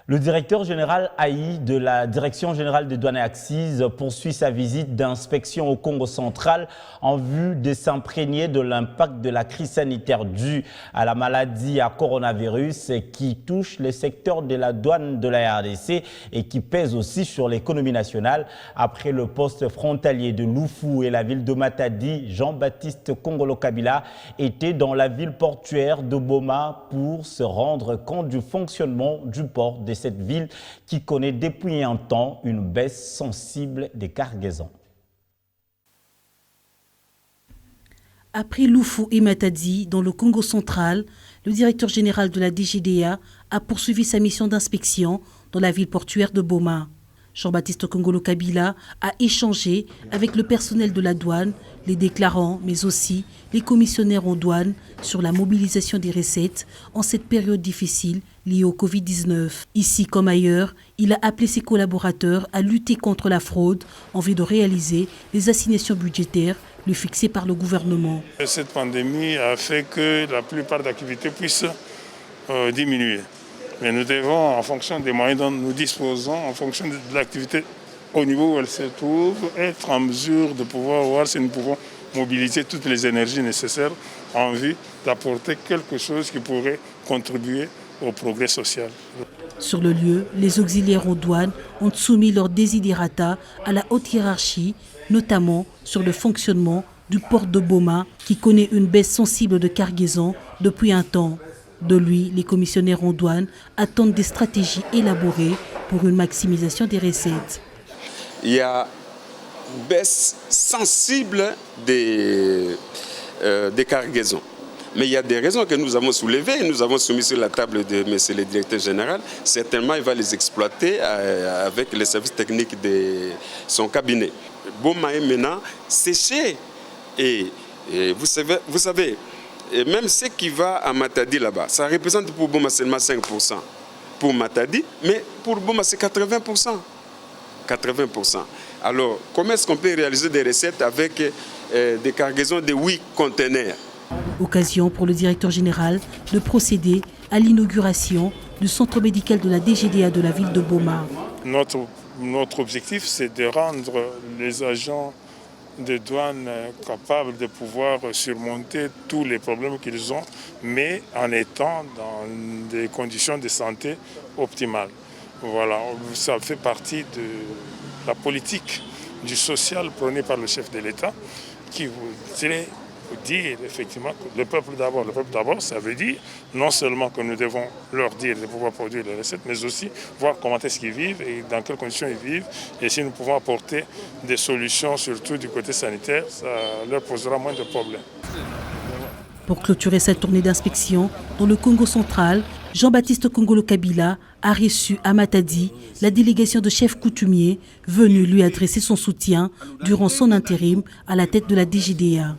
Le directeur général AI de la Direction générale des douanes et accises poursuit sa visite d'inspection au Congo central en vue de s'imprégner de l'impact de la crise sanitaire due à la maladie à coronavirus qui touche le secteur de la douane de la RDC et qui pèse aussi sur l'économie nationale. Après le poste frontalier de Loufou et la ville de Matadi, Jean-Baptiste Kongolo Kabila était dans la ville portuaire de Boma pour se rendre compte du fonctionnement du port de cette ville qui connaît depuis un temps une baisse sensible des cargaisons. Après Loufou et Matadi, dans le Congo central, le directeur général de la DGDA a poursuivi sa mission d'inspection dans la ville portuaire de Boma. Jean-Baptiste Kongolo Kabila a échangé avec le personnel de la douane, les déclarants, mais aussi les commissionnaires en douane sur la mobilisation des recettes en cette période difficile liée au Covid-19. Ici comme ailleurs, il a appelé ses collaborateurs à lutter contre la fraude en vue de réaliser les assignations budgétaires lui fixées par le gouvernement. Cette pandémie a fait que la plupart des activités puissent diminuer. Mais nous devons, en fonction des moyens dont nous disposons, en fonction de l'activité au niveau où elle se trouve, être en mesure de pouvoir voir si nous pouvons mobiliser toutes les énergies nécessaires en vue d'apporter quelque chose qui pourrait contribuer au progrès social. Sur le lieu, les auxiliaires en douane ont soumis leurs desiderata à la haute hiérarchie, notamment sur le fonctionnement du port de Boma qui connaît une baisse sensible de cargaison depuis un temps. De lui, les commissionnaires en douane attendent des stratégies élaborées pour une maximisation des recettes. Il y a une baisse sensible des cargaisons. Mais il y a des raisons que nous avons soulevées, nous avons soumis sur la table de M. le directeur général. Certainement, il va les exploiter avec les services techniques de son cabinet. Boma est maintenant séché. Et vous savez, et même ce qui va à Matadi là-bas, ça représente pour Boma seulement 5%. Pour Matadi, mais pour Boma c'est 80%. 80%. Alors, comment est-ce qu'on peut réaliser des recettes avec des cargaisons de 8 conteneurs? Occasion pour le directeur général de procéder à l'inauguration du centre médical de la DGDA de la ville de Boma. Notre objectif, c'est de rendre les agents de douane capables de pouvoir surmonter tous les problèmes qu'ils ont, mais en étant dans des conditions de santé optimales. Voilà, ça fait partie de la politique du social prônée par le chef de l'État qui voudrait dire effectivement que le peuple d'abord. Le peuple d'abord, ça veut dire non seulement que nous devons leur dire de pouvoir produire les recettes, mais aussi voir comment est-ce qu'ils vivent et dans quelles conditions ils vivent. Et si nous pouvons apporter des solutions, surtout du côté sanitaire, ça leur posera moins de problèmes. Pour clôturer cette tournée d'inspection dans le Congo central, Jean-Baptiste Kongolo Kabila a reçu à Matadi la délégation de chefs coutumiers venus lui adresser son soutien durant son intérim à la tête de la DGDA.